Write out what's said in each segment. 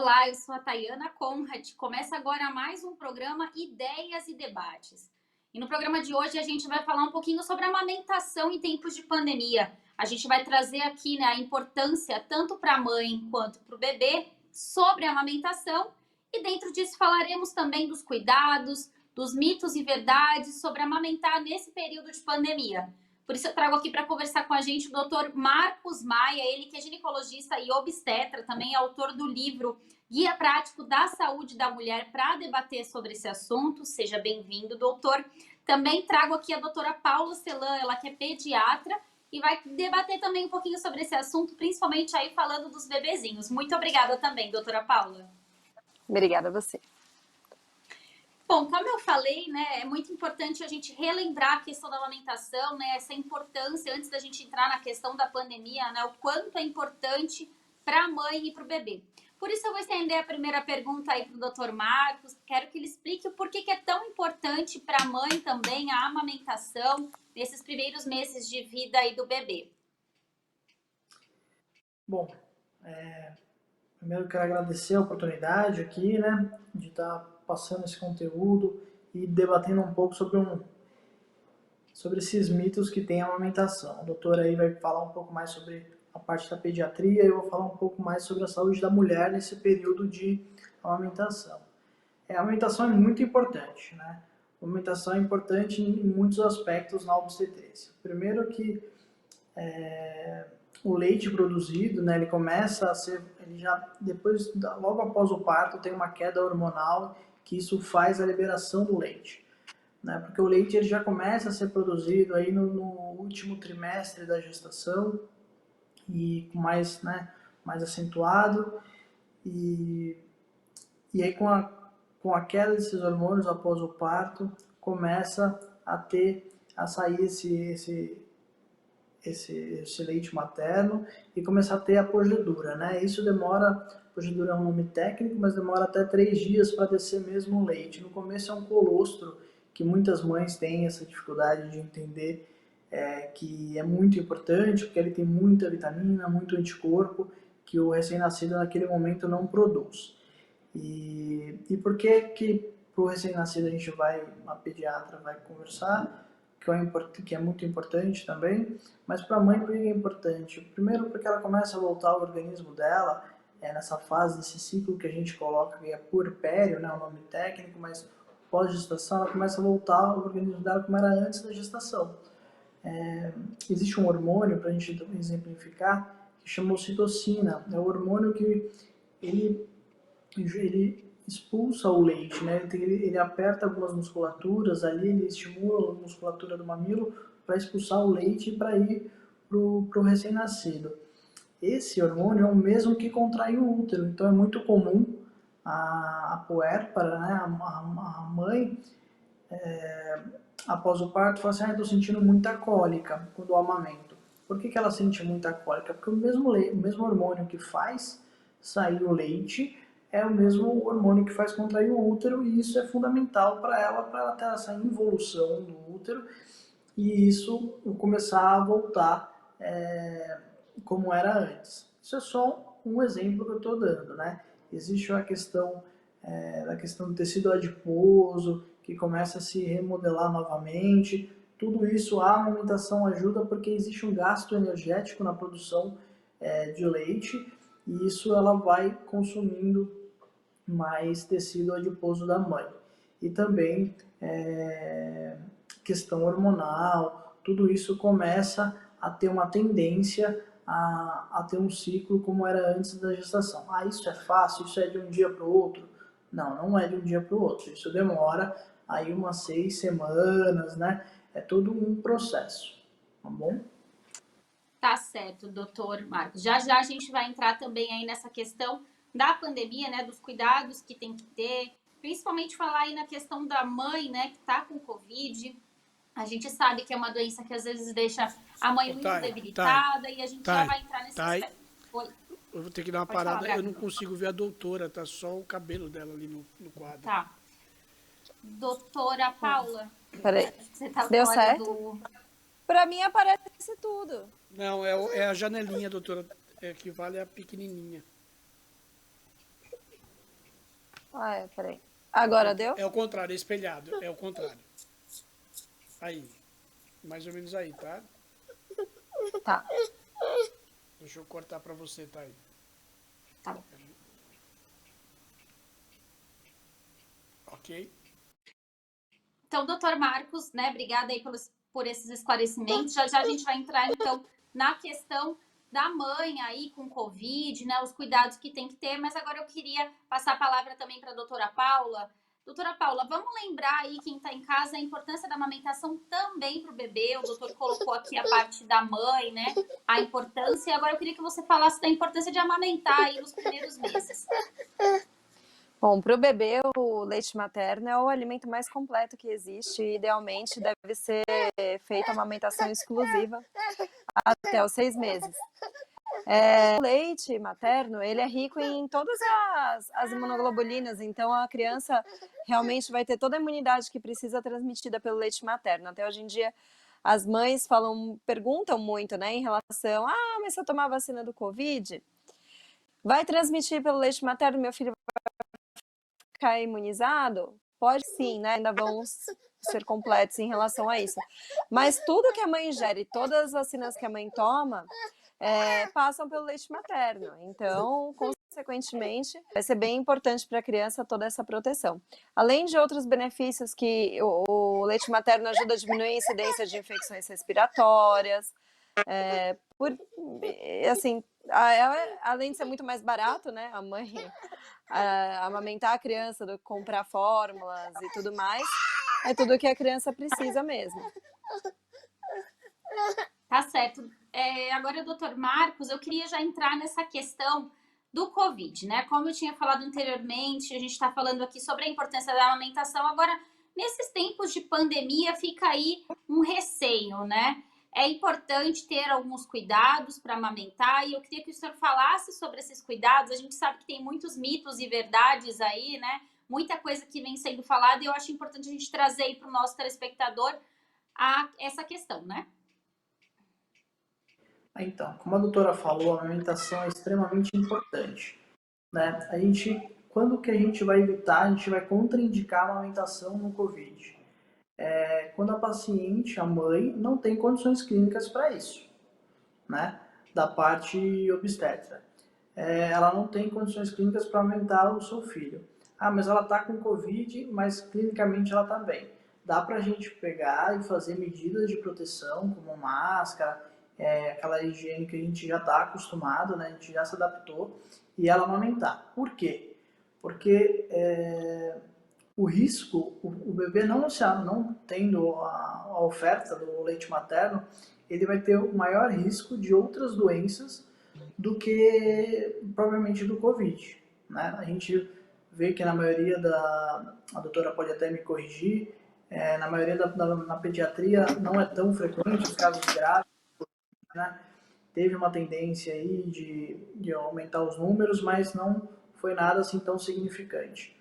Olá, eu sou a Tayana Conrad. Começa agora mais um programa Ideias e Debates. E no programa de hoje a gente vai falar um pouquinho sobre a amamentação em tempos de pandemia. A gente vai trazer aqui, né, a importância tanto para a mãe quanto para o bebê sobre a amamentação. E dentro disso falaremos também dos cuidados, dos mitos e verdades sobre amamentar nesse período de pandemia. Por isso eu trago aqui para conversar com a gente o Dr. Marcos Maia, ele que é ginecologista e obstetra, também é autor do livro Guia Prático da Saúde da Mulher, para debater sobre esse assunto. Seja bem-vindo, doutor. Também trago aqui a doutora Paula Celan, ela que é pediatra e vai debater também um pouquinho sobre esse assunto, principalmente aí falando dos bebezinhos. Muito obrigada também, doutora Paula. Obrigada a você. Bom, como eu falei, né, é muito importante a gente relembrar a questão da amamentação, né, essa importância, antes da gente entrar na questão da pandemia, né, o quanto é importante para a mãe e para o bebê. Por isso eu vou estender a primeira pergunta aí para o Dr. Marcos, quero que ele explique o porquê que é tão importante para a mãe também a amamentação nesses primeiros meses de vida aí do bebê. Bom, primeiro quero agradecer a oportunidade aqui, né, de estar passando esse conteúdo e debatendo um pouco sobre esses mitos que tem a amamentação. O doutor aí vai falar um pouco mais sobre a parte da pediatria e eu vou falar um pouco mais sobre a saúde da mulher nesse período de amamentação. A amamentação é muito importante, né? A amamentação é importante em muitos aspectos na obstetrícia. Primeiro que o leite produzido, né, ele começa a ser, ele já depois, logo após o parto, tem uma queda hormonal que isso faz a liberação do leite, né, porque o leite ele já começa a ser produzido aí no último trimestre da gestação e mais, né, mais acentuado e aí com a queda desses hormônios após o parto começa a sair esse leite materno e começar a ter a porjedura, né? Isso demora, porjedura é um nome técnico, mas demora até 3 dias para descer mesmo o leite. No começo é um colostro, que muitas mães têm essa dificuldade de entender que é muito importante, porque ele tem muita vitamina, muito anticorpo, que o recém-nascido naquele momento não produz. E por que para o recém-nascido a pediatra vai conversar, que é muito importante também, mas para a mãe por que é importante? Primeiro porque ela começa a voltar ao organismo dela, nessa fase desse ciclo que a gente coloca, que é puerpério, né, o nome técnico, mas pós-gestação ela começa a voltar ao organismo dela como era antes da gestação. Existe um hormônio, para a gente exemplificar, que chama ocitocina, é o hormônio que ele expulsa o leite, né? Ele aperta algumas musculaturas ali, ele estimula a musculatura do mamilo para expulsar o leite e para ir pro recém-nascido. Esse hormônio é o mesmo que contrai o útero, então é muito comum a puérpera, né? A mãe, após o parto, fala assim, estou sentindo muita cólica quando eu amamento. Por que ela sente muita cólica? Porque o mesmo hormônio que faz sair o leite é o mesmo hormônio que faz contrair o útero e isso é fundamental para ela ter essa involução do útero e isso começar a voltar como era antes. Isso é só um exemplo que eu estou dando, né? Existe a questão da questão do tecido adiposo que começa a se remodelar novamente. Tudo isso a amamentação ajuda porque existe um gasto energético na produção de leite e isso ela vai consumindo mais tecido adiposo da mãe. E também questão hormonal, tudo isso começa a ter uma tendência a ter um ciclo como era antes da gestação. Ah, isso é fácil, isso é de um dia para o outro. Não, não é de um dia para o outro. Isso demora aí umas 6 semanas, né? É todo um processo, tá bom? Tá certo, doutor Marcos. Já já a gente vai entrar também aí nessa questão da pandemia, né, dos cuidados que tem que ter, principalmente falar aí na questão da mãe, né, que tá com Covid. A gente sabe que é uma doença que às vezes deixa a mãe muito debilitada e a gente já vai entrar nesse aspecto. Oi. Eu vou ter que dar uma Pode parada, falar, eu não consigo ver a doutora, tá só o cabelo dela ali no quadro. Tá. Doutora Paula. Peraí. Você tá Deu fora certo? Pra mim aparece tudo. Não, é a janelinha, doutora, que vale a pequenininha. Peraí. Agora deu? É o contrário, é espelhado. É o contrário. Aí. Mais ou menos aí, tá? Tá. Deixa eu cortar pra você, tá aí. Tá bom. Ok? Então, doutor Marcos, né, obrigada aí por esses esclarecimentos. Já já a gente vai entrar, então, na questão da mãe aí com Covid, né, os cuidados que tem que ter, mas agora eu queria passar a palavra também para a doutora Paula. Doutora Paula, vamos lembrar aí, quem está em casa, a importância da amamentação também para o bebê. O doutor colocou aqui a parte da mãe, né, a importância. E agora eu queria que você falasse da importância de amamentar aí nos primeiros meses. Bom, para o bebê, o leite materno é o alimento mais completo que existe e, idealmente, deve ser feita a amamentação exclusiva até os 6 meses. O leite materno, ele é rico em todas as imunoglobulinas, então a criança realmente vai ter toda a imunidade que precisa transmitida pelo leite materno. Até hoje em dia, as mães perguntam muito, né, em relação, mas se eu tomar a vacina do Covid, vai transmitir pelo leite materno, meu filho ficar imunizado? Pode sim, né? Ainda vão ser completos em relação a isso. Mas tudo que a mãe ingere, todas as vacinas que a mãe toma, passam pelo leite materno. Então, consequentemente, vai ser bem importante para a criança toda essa proteção. Além de outros benefícios que o leite materno ajuda a diminuir a incidência de infecções respiratórias, assim, além de ser muito mais barato, né, a mãe amamentar a criança do que comprar fórmulas e tudo mais, é tudo que a criança precisa mesmo. Tá certo. Agora, doutor Marcos, eu queria já entrar nessa questão do Covid, né? Como eu tinha falado anteriormente, a gente está falando aqui sobre a importância da amamentação. Agora, nesses tempos de pandemia, fica aí um receio, né? É importante ter alguns cuidados para amamentar e eu queria que o senhor falasse sobre esses cuidados. A gente sabe que tem muitos mitos e verdades aí, né? Muita coisa que vem sendo falada e eu acho importante a gente trazer aí para o nosso telespectador essa questão, né? Então, como a doutora falou, a amamentação é extremamente importante, né? Quando que a gente vai evitar, a gente vai contraindicar a amamentação no COVID? Quando a paciente, a mãe, não tem condições clínicas para isso, né? Da parte obstétrica. Ela não tem condições clínicas para amamentar o seu filho. Mas ela está com COVID, mas clinicamente ela está bem. Dá para a gente pegar e fazer medidas de proteção, como máscara, aquela higiene que a gente já está acostumado, né? A gente já se adaptou, e ela amamentar. Por quê? Porque o risco, o bebê não tendo a oferta do leite materno, ele vai ter o maior risco de outras doenças do que provavelmente do Covid, né? A gente vê que na maioria a doutora pode até me corrigir, na maioria na pediatria não é tão frequente os casos graves, né? Teve uma tendência aí de aumentar os números, mas não foi nada assim tão significante.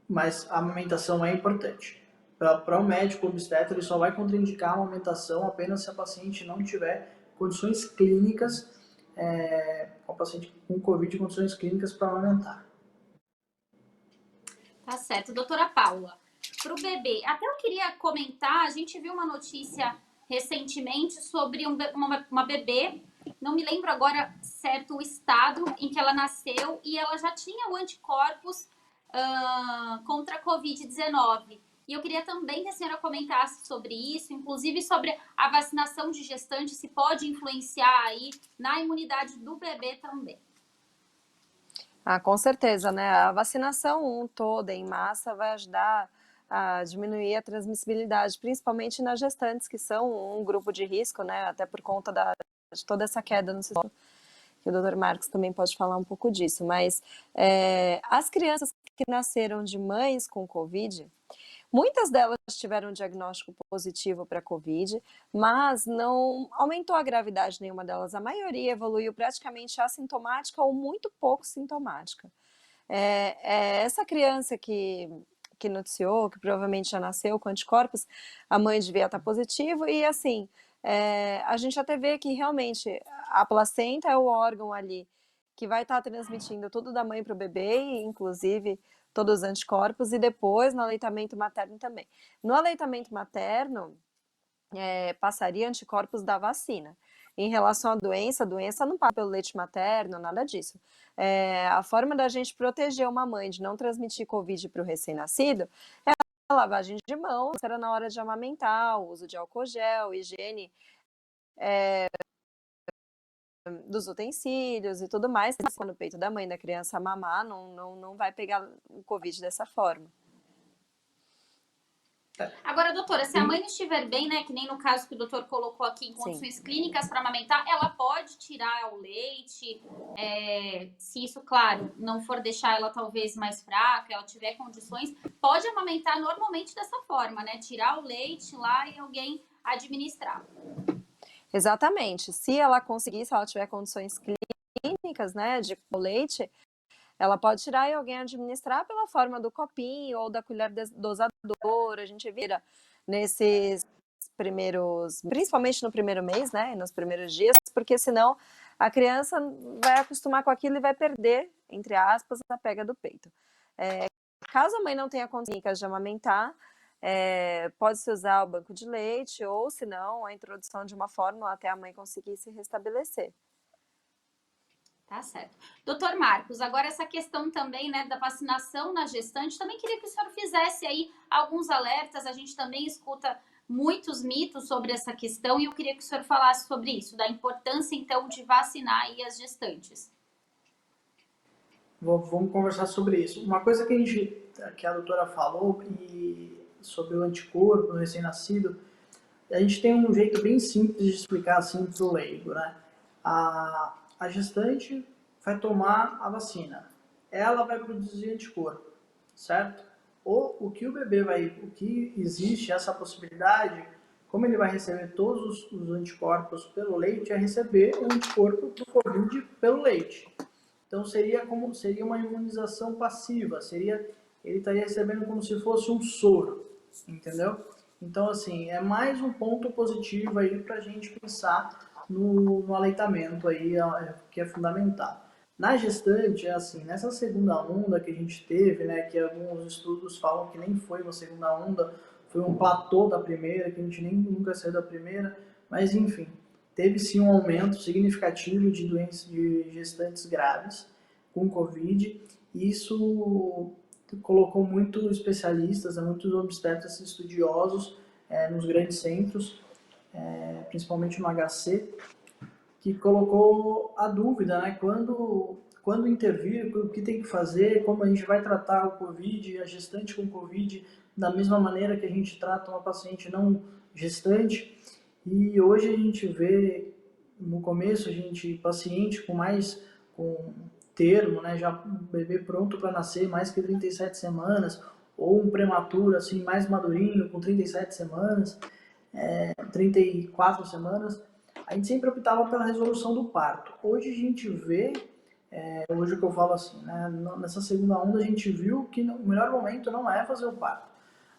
Mas a amamentação é importante. Para o médico obstetra, ele só vai contraindicar a amamentação apenas se a paciente não tiver condições clínicas, a paciente com Covid, condições clínicas para amamentar. Tá certo. Doutora Paula, para o bebê, até eu queria comentar, a gente viu uma notícia recentemente sobre uma bebê, não me lembro agora certo o estado em que ela nasceu, e ela já tinha o anticorpos contra a Covid-19. E eu queria também que a senhora comentasse sobre isso, inclusive sobre a vacinação de gestante, se pode influenciar aí na imunidade do bebê também. Com certeza, né? A vacinação toda em massa vai ajudar a diminuir a transmissibilidade, principalmente nas gestantes, que são um grupo de risco, né? Até por conta de toda essa queda no sistema, que o Dr. Marcos também pode falar um pouco disso. Mas as crianças que nasceram de mães com Covid, muitas delas tiveram um diagnóstico positivo para Covid, mas não aumentou a gravidade nenhuma delas. A maioria evoluiu praticamente assintomática ou muito pouco sintomática. Essa criança que noticiou, que provavelmente já nasceu com anticorpos, a mãe devia estar positiva e assim, a gente até vê que realmente a placenta é o órgão ali que vai estar transmitindo tudo da mãe para o bebê, inclusive todos os anticorpos, e depois no aleitamento materno também. No aleitamento materno, passaria anticorpos da vacina. Em relação à doença, a doença não passa pelo leite materno, nada disso. A forma da gente proteger uma mãe de não transmitir Covid para o recém-nascido é a lavagem de mãos, era na hora de amamentar, o uso de álcool gel, higiene dos utensílios e tudo mais. No peito da mãe, da criança mamar, não vai pegar o Covid dessa forma. Agora, doutora, se a mãe estiver bem, né, que nem no caso que o doutor colocou aqui, em condições clínicas para amamentar, ela pode tirar o leite, se isso, claro, não for deixar ela talvez mais fraca, ela tiver condições, pode amamentar normalmente dessa forma, né, tirar o leite lá e alguém administrar. Exatamente. Se ela conseguir, se ela tiver condições clínicas, né, de leite, ela pode tirar e alguém administrar pela forma do copinho ou da colher dosadora. A gente vira nesses primeiros, principalmente no primeiro mês, né, nos primeiros dias, porque senão a criança vai acostumar com aquilo e vai perder, entre aspas, a pega do peito. Caso a mãe não tenha condições de amamentar, pode-se usar o banco de leite ou, se não, a introdução de uma fórmula até a mãe conseguir se restabelecer. Tá certo. Doutor Marcos, agora essa questão também, né, da vacinação na gestante, também queria que o senhor fizesse aí alguns alertas, a gente também escuta muitos mitos sobre essa questão e eu queria que o senhor falasse sobre isso, da importância, então, de vacinar aí as gestantes. Vamos conversar sobre isso. Uma coisa que a doutora falou sobre o anticorpo no recém-nascido, a gente tem um jeito bem simples de explicar assim para o leigo, né? A gestante vai tomar a vacina, ela vai produzir anticorpo, certo? Ou o que existe essa possibilidade, como ele vai receber todos os anticorpos pelo leite, é receber o anticorpo do Covid pelo leite. Então seria uma imunização passiva, ele estaria recebendo como se fosse um soro, entendeu? Então assim, é mais um ponto positivo aí para a gente pensar no aleitamento aí, que é fundamental. Na gestante, assim, nessa segunda onda que a gente teve, né, que alguns estudos falam que nem foi uma segunda onda, foi um platô da primeira, que a gente nunca saiu da primeira, mas enfim, teve sim um aumento significativo de doenças de gestantes graves com Covid, e isso colocou muitos especialistas, muitos obstetras estudiosos nos grandes centros, principalmente no HC, que colocou a dúvida, né? Quando intervir, o que tem que fazer, como a gente vai tratar o Covid, a gestante com Covid, da mesma maneira que a gente trata uma paciente não gestante. E hoje a gente vê, no começo, paciente com termo, né? Já um bebê pronto para nascer, mais que 37 semanas, ou um prematuro, assim, mais madurinho, com 37 semanas, 34 semanas, a gente sempre optava pela resolução do parto. Hoje a gente vê, hoje o que eu falo assim, né, nessa segunda onda a gente viu que o melhor momento não é fazer o parto,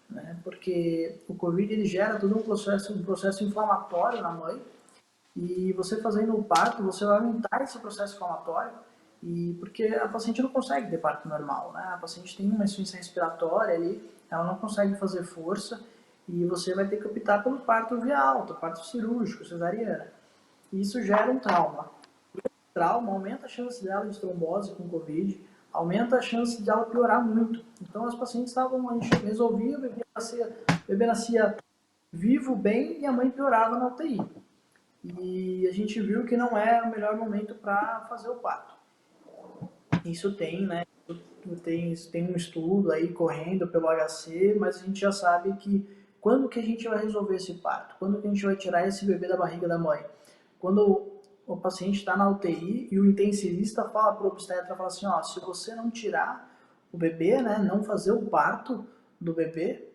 né, porque o Covid ele gera todo um processo inflamatório na mãe, e você fazendo o parto, você vai aumentar esse processo inflamatório, porque a paciente não consegue ter parto normal, né, a paciente tem uma insuficiência respiratória ali, ela não consegue fazer força, e você vai ter que optar pelo parto via alta, parto cirúrgico, cesariana. E isso gera um trauma. O trauma aumenta a chance dela de trombose com Covid, aumenta a chance dela piorar muito. Então as pacientes a gente resolvia, o bebê nascia vivo, bem, e a mãe piorava na UTI. E a gente viu que não é o melhor momento para fazer o parto. Isso tem, né? Tem um estudo aí correndo pelo HC, mas a gente já sabe que quando que a gente vai resolver esse parto? Quando que a gente vai tirar esse bebê da barriga da mãe? Quando o paciente está na UTI e o intensivista fala para o obstetra, fala assim, ó, se você não tirar o bebê, né, não fazer o parto do bebê,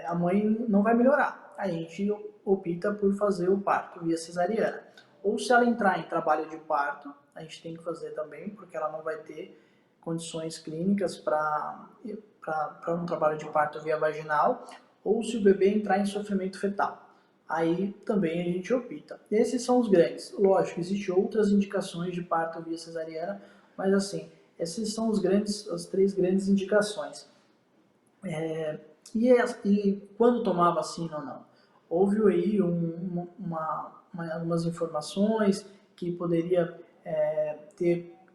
a mãe não vai melhorar. A gente opta por fazer o parto via cesariana. Ou se ela entrar em trabalho de parto, a gente tem que fazer também, porque ela não vai ter condições clínicas para um trabalho de parto via vaginal, ou se o bebê entrar em sofrimento fetal. aí também a gente opta. Esses são os grandes. Lógico, existem outras indicações de parto via cesariana, mas assim, esses são as 3 grandes indicações. E quando tomar vacina ou não? Houve aí algumas informações que poderia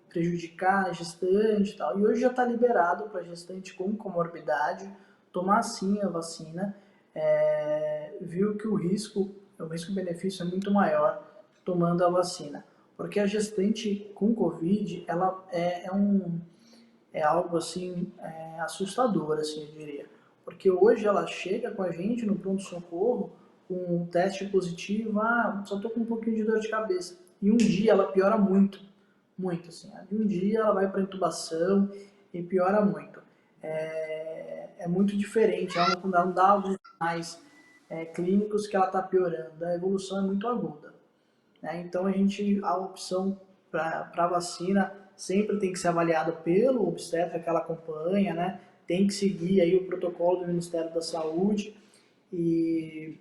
prejudicar a gestante e tal. E hoje já está liberado para gestante com comorbidade tomar sim a vacina. Viu que o risco-benefício é muito maior tomando a vacina. Porque a gestante com Covid, ela é algo assim assustador, assim, eu diria. Porque hoje ela chega com a gente no pronto-socorro com um teste positivo, só tô com um pouquinho de dor de cabeça. E um dia ela piora muito, muito assim. E um dia ela vai para intubação e piora muito. É muito diferente, ela não dá alguns sinais clínicos que ela está piorando. A evolução é muito aguda, né? Então a opção para a vacina sempre tem que ser avaliada pelo obstetra que ela acompanha, né? Tem que seguir aí o protocolo do Ministério da Saúde e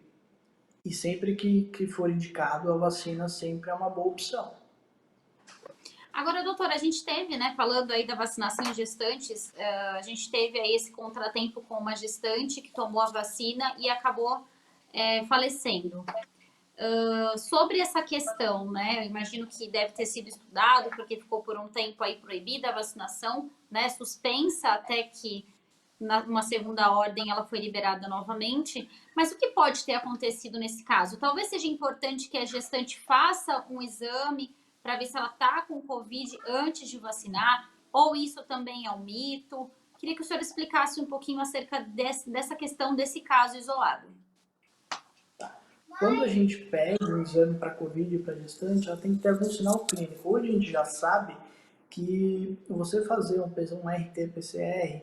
sempre que for indicado a vacina sempre é uma boa opção. Agora, doutora, a gente teve, né, falando aí da vacinação em gestantes, a gente teve aí esse contratempo com uma gestante que tomou a vacina e acabou falecendo. Sobre essa questão, né, eu imagino que deve ter sido estudado, porque ficou por um tempo aí proibida a vacinação, né, suspensa até que numa segunda ordem ela foi liberada novamente, mas o que pode ter acontecido nesse caso? Talvez seja importante que a gestante faça um exame para ver se ela está com Covid antes de vacinar, ou isso também é um mito? Queria que o senhor explicasse um pouquinho acerca dessa questão desse caso isolado. Quando a gente pede um exame para Covid para gestante, ela tem que ter algum sinal clínico. Hoje a gente já sabe que você fazer um RT-PCR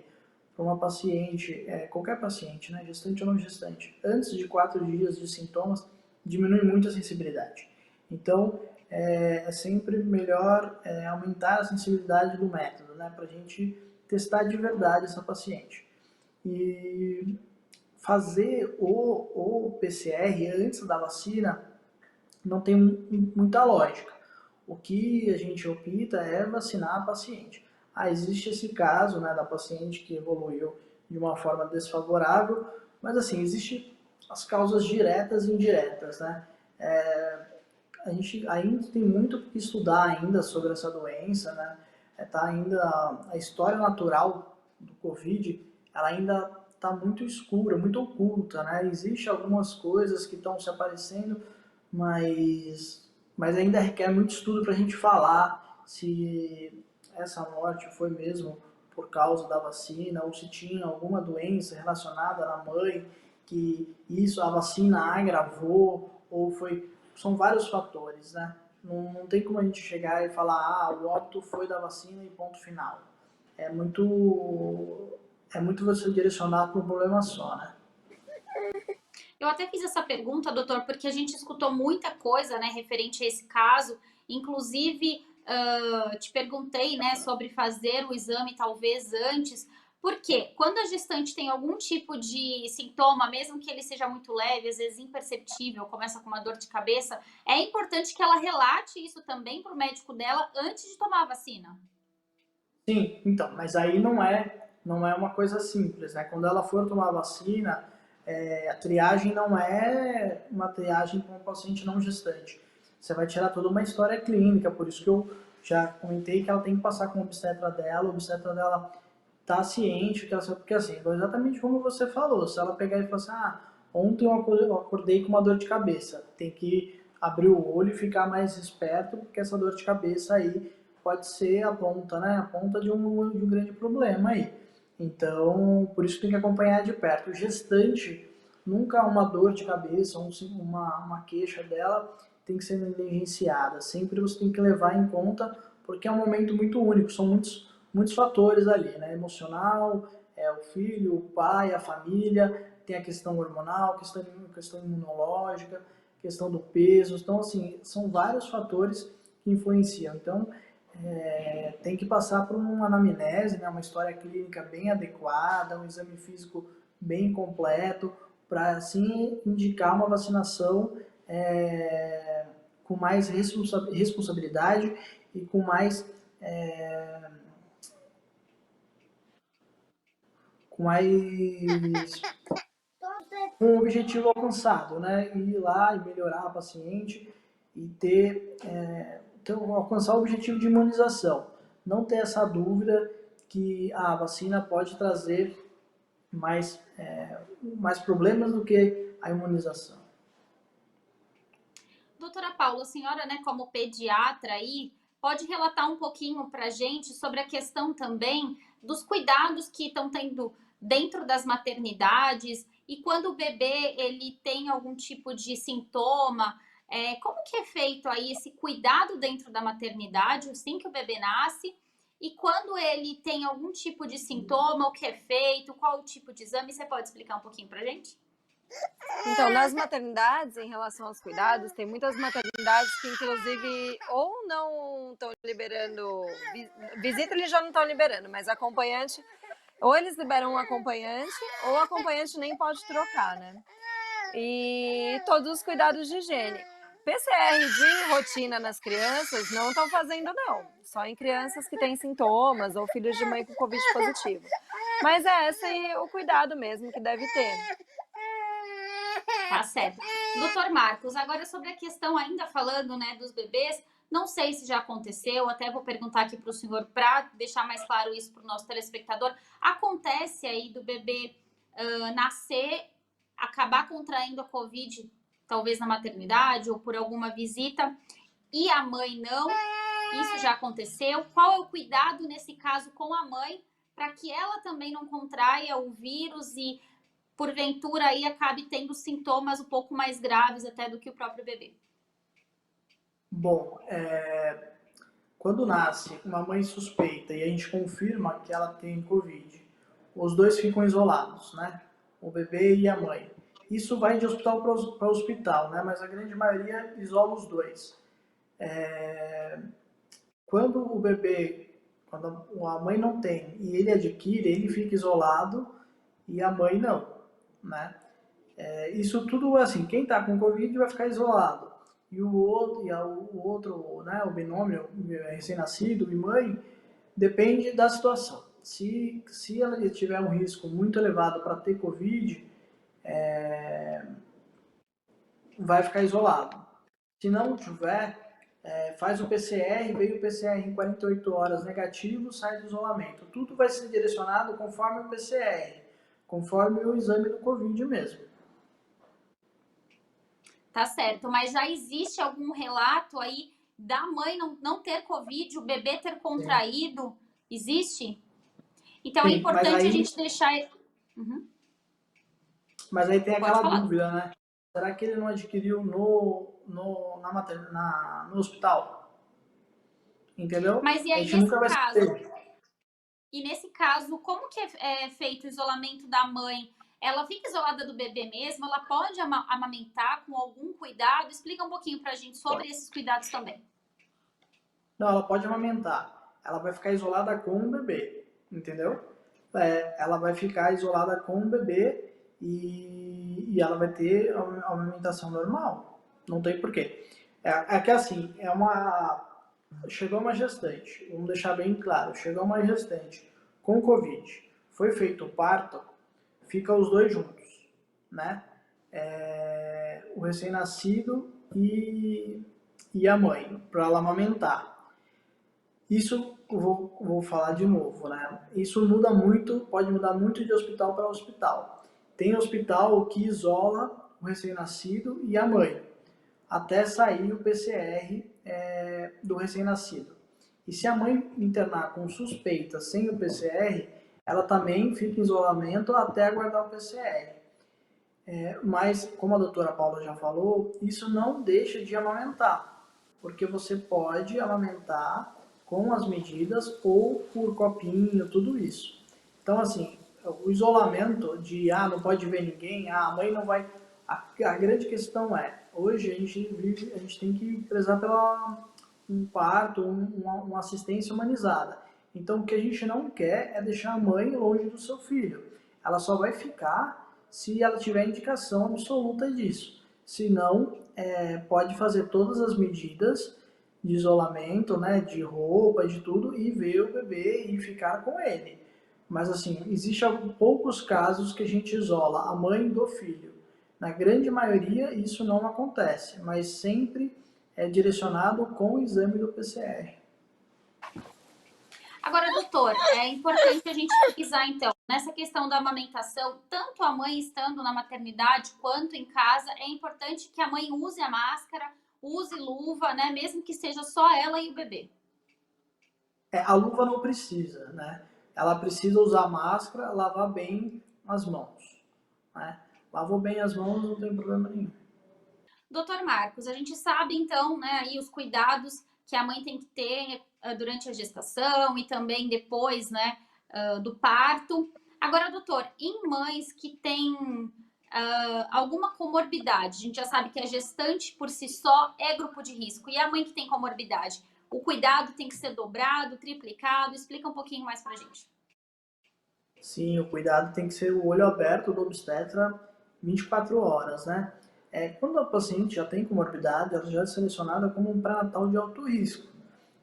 para uma paciente, qualquer paciente, né, gestante ou não gestante, antes de 4 dias de sintomas, diminui muito a sensibilidade. Então, é sempre melhor aumentar a sensibilidade do método, né, para a gente testar de verdade essa paciente. E fazer o PCR antes da vacina não tem muita lógica. O que a gente opta é vacinar a paciente. Existe esse caso, né, da paciente que evoluiu de uma forma desfavorável, mas assim, existem as causas diretas e indiretas, né? A gente ainda tem muito que estudar ainda sobre essa doença, né? Ainda a história natural do Covid, ela ainda está muito escura, muito oculta, né? Existem algumas coisas que estão se aparecendo, mas ainda requer muito estudo para a gente falar se essa morte foi mesmo por causa da vacina ou se tinha alguma doença relacionada na mãe que isso a vacina agravou ou foi. São vários fatores, né? Não tem como a gente chegar e falar o óbito foi da vacina e ponto final. É muito você direcionar para um problema só, né? Eu até fiz essa pergunta, doutor, porque a gente escutou muita coisa, né, referente a esse caso. Inclusive, te perguntei, né, sobre fazer o exame talvez antes. Porque quando a gestante tem algum tipo de sintoma, mesmo que ele seja muito leve, às vezes imperceptível, começa com uma dor de cabeça, é importante que ela relate isso também para o médico dela antes de tomar a vacina. Sim, então, mas aí não é uma coisa simples, né? Quando ela for tomar a vacina, a triagem não é uma triagem com um paciente não gestante. Você vai tirar toda uma história clínica, por isso que eu já comentei que ela tem que passar com o obstetra dela tá ciente, porque assim, exatamente como você falou, se ela pegar e falar assim, ontem eu acordei com uma dor de cabeça, tem que abrir o olho e ficar mais esperto, porque essa dor de cabeça aí pode ser a ponta, né? A ponta de um grande problema aí. Então, por isso tem que acompanhar de perto. O gestante, nunca uma dor de cabeça, uma queixa dela tem que ser negligenciada. Sempre você tem que levar em conta, porque é um momento muito único, são muitos fatores ali, né? Emocional, o filho, o pai, a família, tem a questão hormonal, questão imunológica, questão do peso. Então, assim, são vários fatores que influenciam. Então, tem que passar por uma anamnese, né, uma história clínica bem adequada, um exame físico bem completo, para assim indicar uma vacinação com mais responsabilidade e com mais com o objetivo alcançado, né? Ir lá e melhorar a paciente e alcançar o objetivo de imunização. Não ter essa dúvida que a vacina pode trazer mais problemas do que a imunização. Doutora Paula, a senhora, né, como pediatra aí, pode relatar um pouquinho para a gente sobre a questão também dos cuidados que estão tendo dentro das maternidades e quando o bebê ele tem algum tipo de sintoma, como que é feito aí esse cuidado dentro da maternidade, assim que o bebê nasce, e quando ele tem algum tipo de sintoma, o que é feito, qual o tipo de exame, você pode explicar um pouquinho para a gente? Então, nas maternidades, em relação aos cuidados, tem muitas maternidades que, inclusive, ou não estão liberando, visita eles já não estão liberando, mas acompanhante, ou eles liberam um acompanhante, ou o acompanhante nem pode trocar, né? E todos os cuidados de higiene. PCR de rotina nas crianças não estão fazendo, não. Só em crianças que têm sintomas ou filhos de mãe com Covid positivo. Mas é esse o cuidado mesmo que deve ter. Tá certo. Doutor Marcos, agora sobre a questão, ainda falando, né, dos bebês, não sei se já aconteceu, até vou perguntar aqui para o senhor para deixar mais claro isso para o nosso telespectador. Acontece aí do bebê nascer, acabar contraindo a Covid, talvez na maternidade ou por alguma visita, e a mãe não? Isso já aconteceu? Qual é o cuidado nesse caso com a mãe para que ela também não contraia o vírus e porventura aí acabe tendo sintomas um pouco mais graves até do que o próprio bebê? Bom, quando nasce uma mãe suspeita e a gente confirma que ela tem Covid, os dois ficam isolados, né? O bebê e a mãe. Isso vai de hospital para hospital, né? Mas a grande maioria isola os dois. Quando a mãe não tem e ele adquire, ele fica isolado e a mãe não, né? Isso tudo assim, quem está com Covid vai ficar isolado. E o outro, né, o binômio recém-nascido e mãe, depende da situação. Se ela tiver um risco muito elevado para ter Covid, vai ficar isolado. Se não tiver, faz o PCR, veio o PCR em 48 horas negativo, sai do isolamento. Tudo vai ser direcionado conforme o PCR, conforme o exame do Covid mesmo. Tá certo, mas já existe algum relato aí da mãe não ter Covid, o bebê ter contraído? Sim. Existe? Então é importante a gente deixar... Uhum. Mas aí tem aquela dúvida, né? Será que ele não adquiriu no hospital? Entendeu? Mas e aí, nesse caso, como que é feito o isolamento da mãe? Ela fica isolada do bebê mesmo? Ela pode amamentar com algum cuidado? Explica um pouquinho pra gente sobre esses cuidados também. Não, ela pode amamentar. Ela vai ficar isolada com o bebê, entendeu? Ela vai ficar isolada com o bebê e ela vai ter a amamentação normal. Não tem porquê. É que assim, chegou uma gestante, vamos deixar bem claro, chegou uma gestante com Covid, foi feito o parto, fica os dois juntos, né? O recém-nascido e a mãe, para ela amamentar. Isso, vou falar de novo, né? Isso muda muito, pode mudar muito de hospital para hospital. Tem hospital que isola o recém-nascido e a mãe, até sair o PCR do recém-nascido. E se a mãe internar com suspeita sem o PCR, ela também fica em isolamento até aguardar o PCR. Mas, como a doutora Paula já falou, isso não deixa de amamentar, porque você pode amamentar com as medidas ou por copinho, tudo isso. Então, assim, o isolamento de, não pode ver ninguém, a mãe não vai... A grande questão hoje a gente tem que prezar pela um parto, uma assistência humanizada. Então, o que a gente não quer é deixar a mãe longe do seu filho. Ela só vai ficar se ela tiver indicação absoluta disso. Se não, pode fazer todas as medidas de isolamento, né, de roupa, de tudo, e ver o bebê e ficar com ele. Mas assim, existem poucos casos que a gente isola a mãe do filho. Na grande maioria isso não acontece, mas sempre é direcionado com o exame do PCR. Agora, doutor, é importante a gente frisar, então, nessa questão da amamentação, tanto a mãe estando na maternidade quanto em casa, é importante que a mãe use a máscara, use luva, né? Mesmo que seja só ela e o bebê. A luva não precisa, né? Ela precisa usar máscara, lavar bem as mãos, né? Lavou bem as mãos, não tem problema nenhum. Doutor Marcos, a gente sabe, então, né, aí os cuidados que a mãe tem que ter durante a gestação e também depois, né, do parto. Agora, doutor, em mães que têm alguma comorbidade, a gente já sabe que a gestante por si só é grupo de risco, e a mãe que tem comorbidade, o cuidado tem que ser dobrado, triplicado? Explica um pouquinho mais pra gente. Sim, o cuidado tem que ser o olho aberto do obstetra 24 horas, né? Quando a paciente já tem comorbidade, ela já é selecionada como um pré-natal de alto risco.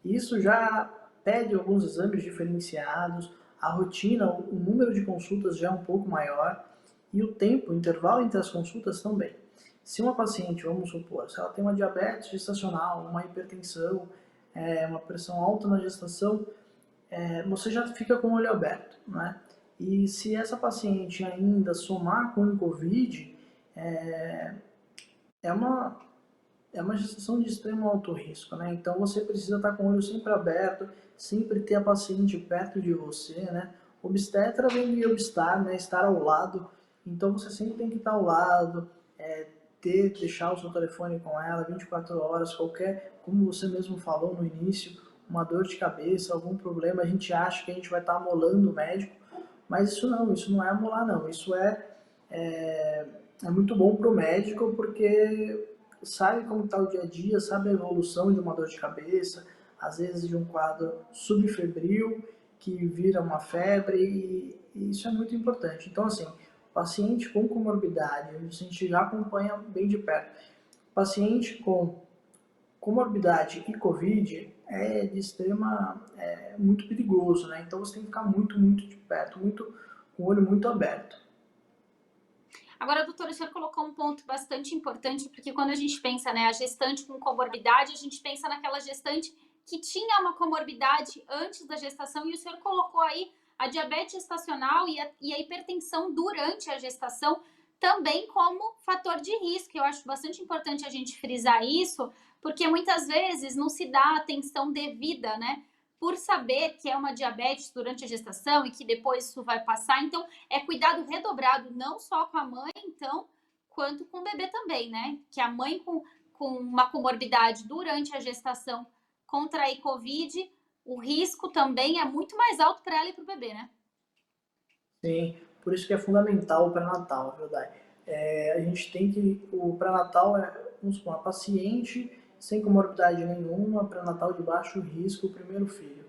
Isso já pede alguns exames diferenciados, a rotina, o número de consultas já é um pouco maior e o tempo, o intervalo entre as consultas também. Se uma paciente, vamos supor, se ela tem uma diabetes gestacional, uma hipertensão, uma pressão alta na gestação, você já fica com o olho aberto, né? E se essa paciente ainda somar com o COVID, é uma, é uma gestação de extremo alto risco, né? Então você precisa estar com o olho sempre aberto, sempre ter a paciente perto de você, né? Obstetra vem de obstar, né? Estar ao lado. Então você sempre tem que estar ao lado, deixar o seu telefone com ela 24 horas, como você mesmo falou no início, uma dor de cabeça, algum problema, a gente acha que a gente vai estar amolando o médico, mas isso não é amolar não, é muito bom para o médico porque sabe como está o dia a dia, sabe a evolução de uma dor de cabeça, às vezes de um quadro subfebril que vira uma febre e isso é muito importante. Então assim, paciente com comorbidade, a gente já acompanha bem de perto. Paciente com comorbidade e COVID é de muito perigoso, né? Então você tem que ficar muito, muito de perto, com o olho muito aberto. Agora, doutora, o senhor colocou um ponto bastante importante, porque quando a gente pensa, né, a gestante com comorbidade, a gente pensa naquela gestante que tinha uma comorbidade antes da gestação, e o senhor colocou aí a diabetes gestacional e a hipertensão durante a gestação também como fator de risco. Eu acho bastante importante a gente frisar isso, porque muitas vezes não se dá atenção devida, né? Por saber que é uma diabetes durante a gestação e que depois isso vai passar. Então, é cuidado redobrado, não só com a mãe, então, quanto com o bebê também, né? Que a mãe com uma comorbidade durante a gestação contrair Covid, o risco também é muito mais alto para ela e para o bebê, né? Sim, por isso que é fundamental o pré-natal, viu, Dai? A gente tem que, o pré-natal vamos supor, uma paciente sem comorbidade nenhuma, pré-natal de baixo risco, o primeiro filho.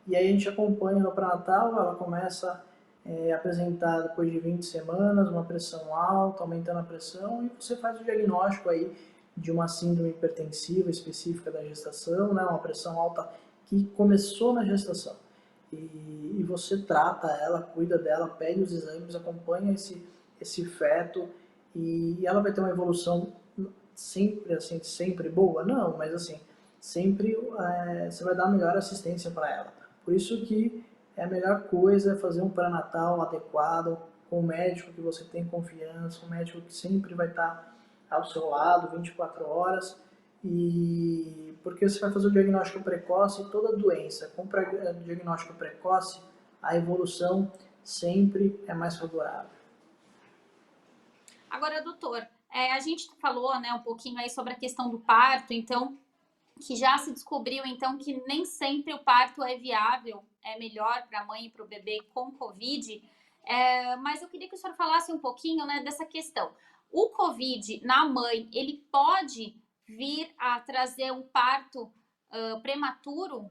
E aí a gente acompanha no pré-natal, ela começa a apresentar depois de 20 semanas uma pressão alta, aumentando a pressão, e você faz o diagnóstico aí de uma síndrome hipertensiva específica da gestação, né, uma pressão alta que começou na gestação. E você trata ela, cuida dela, pede os exames, acompanha esse feto e ela vai ter uma evolução sempre assim, sempre boa? Não, mas assim, sempre você vai dar a melhor assistência para ela. Por isso que a melhor coisa é fazer um pré-natal adequado, com um médico que você tem confiança, um médico que sempre vai estar ao seu lado 24 horas, e porque você vai fazer o diagnóstico precoce e toda doença com diagnóstico precoce, a evolução sempre é mais favorável. Agora, doutor, a gente falou, né, um pouquinho aí sobre a questão do parto, então, que já se descobriu, então, que nem sempre o parto é viável, é melhor para a mãe e para o bebê com Covid, mas eu queria que o senhor falasse um pouquinho, né, dessa questão. O Covid na mãe, ele pode vir a trazer um parto prematuro?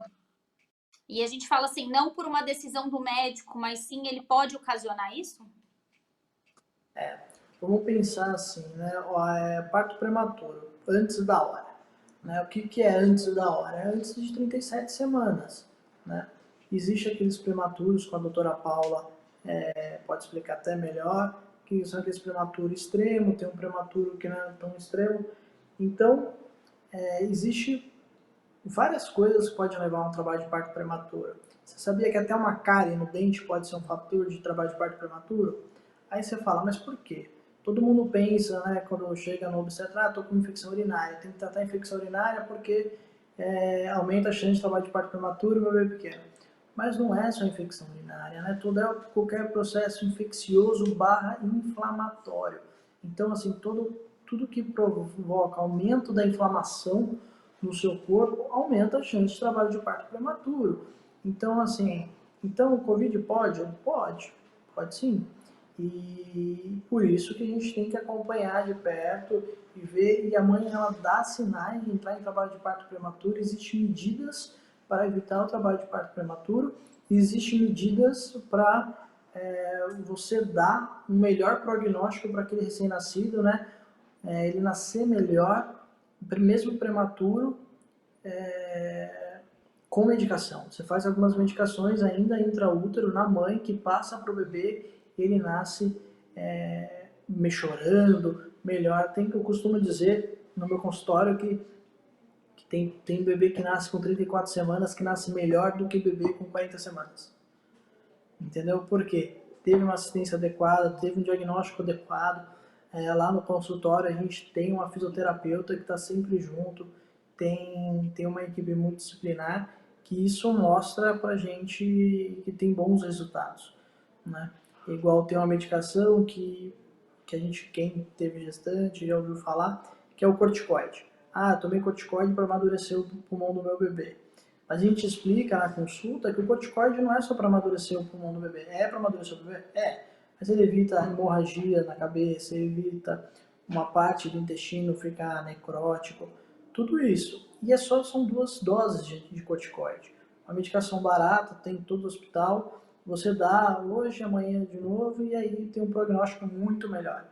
E a gente fala assim, não por uma decisão do médico, mas sim ele pode ocasionar isso? Vamos pensar assim, né? Parto prematuro, antes da hora. Né? O que é antes da hora? É antes de 37 semanas. Né? Existem aqueles prematuros, com a doutora Paula pode explicar até melhor, que são aqueles prematuros extremos, tem um prematuro que não é tão extremo. Então, existe várias coisas que podem levar a um trabalho de parto prematuro. Você sabia que até uma cárie no dente pode ser um fator de trabalho de parto prematuro? Aí você fala, mas por quê? Todo mundo pensa, né, quando chega no obstetra, tô com infecção urinária, tem que tratar a infecção urinária porque aumenta a chance de trabalho de parto prematuro e meu bebê pequeno. Mas não é só infecção urinária, né? Qualquer processo infeccioso barra inflamatório. Então, assim, tudo que provoca aumento da inflamação no seu corpo aumenta a chance de trabalho de parto prematuro. Então, assim, o Covid pode? Pode sim. E por isso que a gente tem que acompanhar de perto e ver, e a mãe ela dá sinais de entrar em trabalho de parto prematuro, existem medidas para evitar o trabalho de parto prematuro, e existem medidas para você dar um melhor prognóstico para aquele recém-nascido, né? Ele nascer melhor, mesmo prematuro, com medicação. Você faz algumas medicações ainda intraútero na mãe, que passa para o bebê e ele nasce chorando, melhor. Eu costumo dizer no meu consultório que tem bebê que nasce com 34 semanas que nasce melhor do que bebê com 40 semanas. Entendeu? Por quê? Teve uma assistência adequada, teve um diagnóstico adequado. Lá no consultório a gente tem uma fisioterapeuta que está sempre junto, tem uma equipe multidisciplinar, que isso mostra pra gente que tem bons resultados, né? Igual tem uma medicação que a gente, quem teve gestante, já ouviu falar, que é o corticoide. Ah, tomei corticoide para amadurecer o pulmão do meu bebê. A gente explica na consulta que o corticoide não é só para amadurecer o pulmão do bebê. É para amadurecer o bebê? É. Mas ele evita a hemorragia na cabeça, evita uma parte do intestino ficar necrótico, tudo isso. E são 2 doses de corticoide. Uma medicação barata, tem em todo o hospital, você dá hoje, amanhã de novo, e aí tem um prognóstico muito melhor.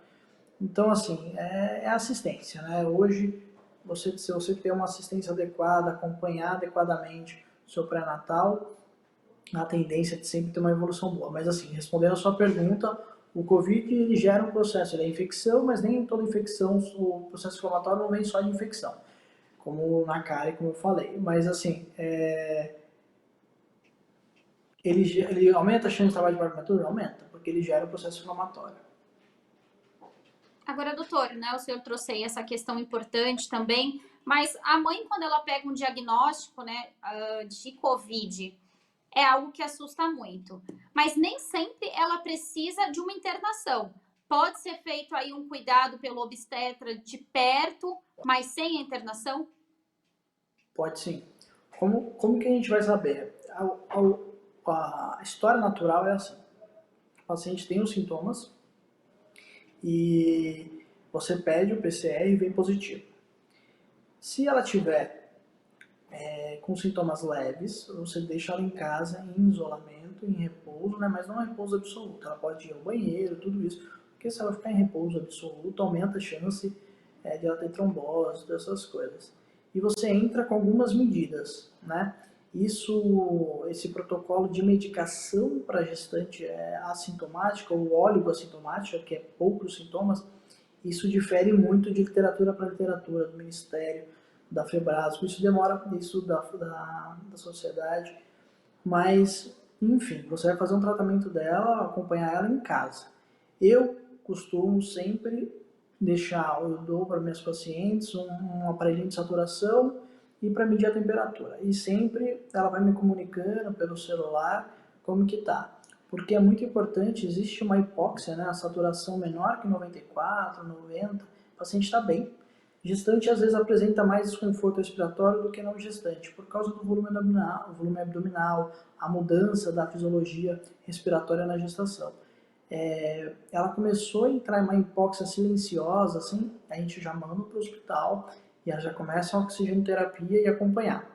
Então, assim, é assistência, né? Hoje, se você tem uma assistência adequada, acompanhar adequadamente o seu pré-natal, a tendência é de sempre ter uma evolução boa. Mas, assim, respondendo a sua pergunta, o Covid ele gera um processo, ele é infecção, mas nem toda infecção, o processo inflamatório não vem só de infecção, como na cárie, como eu falei. Mas, assim, ele aumenta a chance de trabalho de parto prematuro? Aumenta, porque ele gera um processo inflamatório. Agora, doutor, né, o senhor trouxe aí essa questão importante também, mas a mãe, quando ela pega um diagnóstico, né, de Covid, é algo que assusta muito. Mas nem sempre ela precisa de uma internação. Pode ser feito aí um cuidado pelo obstetra de perto, mas sem a internação? Pode sim. Como que a gente vai saber? A história natural é assim. O paciente tem os sintomas e você pede o PCR e vem positivo. Se ela tiver com sintomas leves, você deixa ela em casa, em isolamento, em repouso, né? Mas não é repouso absoluto. Ela pode ir ao banheiro, tudo isso. Porque se ela ficar em repouso absoluto, aumenta a chance de ela ter trombose, dessas coisas. E você entra com algumas medidas, né? Esse protocolo de medicação para gestante assintomática ou oligoassintomática, que é poucos sintomas, isso difere muito de literatura para literatura, do Ministério, da Febrasco, isso demora, isso da sociedade, mas, enfim, você vai fazer um tratamento dela, acompanhar ela em casa. Eu costumo sempre eu dou para minhas pacientes um aparelhinho de saturação e para medir a temperatura. E sempre ela vai me comunicando pelo celular como que tá. Porque é muito importante, existe uma hipóxia, né, a saturação menor que 94, 90, o paciente está bem. Gestante às vezes apresenta mais desconforto respiratório do que não gestante, por causa do volume abdominal, a mudança da fisiologia respiratória na gestação. Ela começou a entrar em uma hipóxia silenciosa, assim, a gente já manda para o hospital e ela já começa a oxigenoterapia e acompanhar.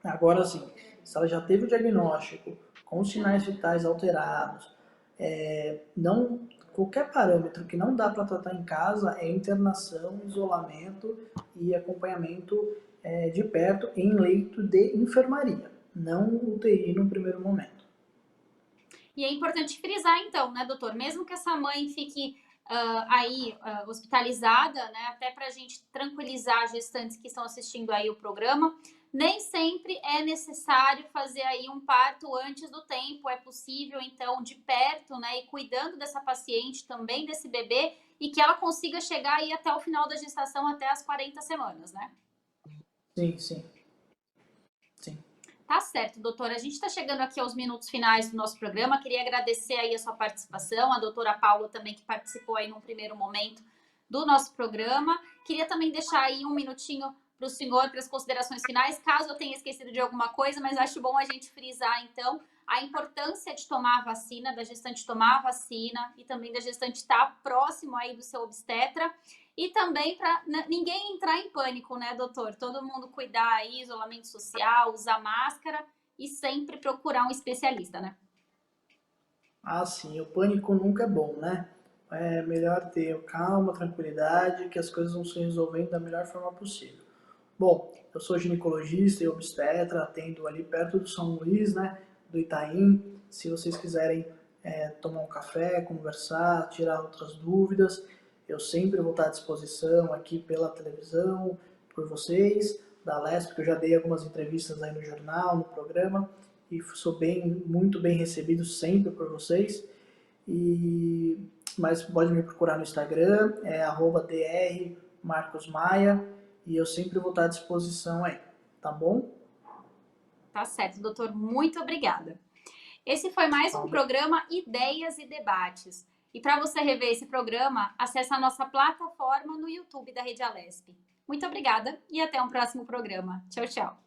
Agora, assim, se ela já teve o diagnóstico com sinais vitais alterados, não qualquer parâmetro que não dá para tratar em casa é internação, isolamento e acompanhamento de perto em leito de enfermaria, não UTI no primeiro momento. E é importante frisar, então, né, doutor? Mesmo que essa mãe fique hospitalizada, né, até para a gente tranquilizar as gestantes que estão assistindo aí o programa, nem sempre é necessário fazer aí um parto antes do tempo. É possível, então, de perto, né, e cuidando dessa paciente também, desse bebê, e que ela consiga chegar aí até o final da gestação, até as 40 semanas, né? Sim, sim. Sim. Tá certo, doutora. A gente está chegando aqui aos minutos finais do nosso programa. Queria agradecer aí a sua participação, a doutora Paula também, que participou aí num primeiro momento do nosso programa. Queria também deixar aí um minutinho para o senhor, para as considerações finais, caso eu tenha esquecido de alguma coisa, mas acho bom a gente frisar, então, a importância de tomar a vacina, da gestante tomar a vacina e também da gestante estar próximo aí do seu obstetra. E também para ninguém entrar em pânico, né, doutor? Todo mundo cuidar aí, isolamento social, usar máscara e sempre procurar um especialista, né? Ah, sim, o pânico nunca é bom, né? É melhor ter calma, tranquilidade, que as coisas vão se resolvendo da melhor forma possível. Bom, eu sou ginecologista e obstetra, atendo ali perto do São Luís, né, do Itaim. Se vocês quiserem tomar um café, conversar, tirar outras dúvidas, eu sempre vou estar à disposição aqui pela televisão, por vocês, da Lesp, que eu já dei algumas entrevistas aí no jornal, no programa, e sou muito bem recebido sempre por vocês. Mas pode me procurar no Instagram, @drmarcosmaia, e eu sempre vou estar à disposição aí, tá bom? Tá certo, doutor. Muito obrigada. Esse foi mais um programa Ideias e Debates. E para você rever esse programa, acesse a nossa plataforma no YouTube da Rede Alesp. Muito obrigada e até um próximo programa. Tchau, tchau.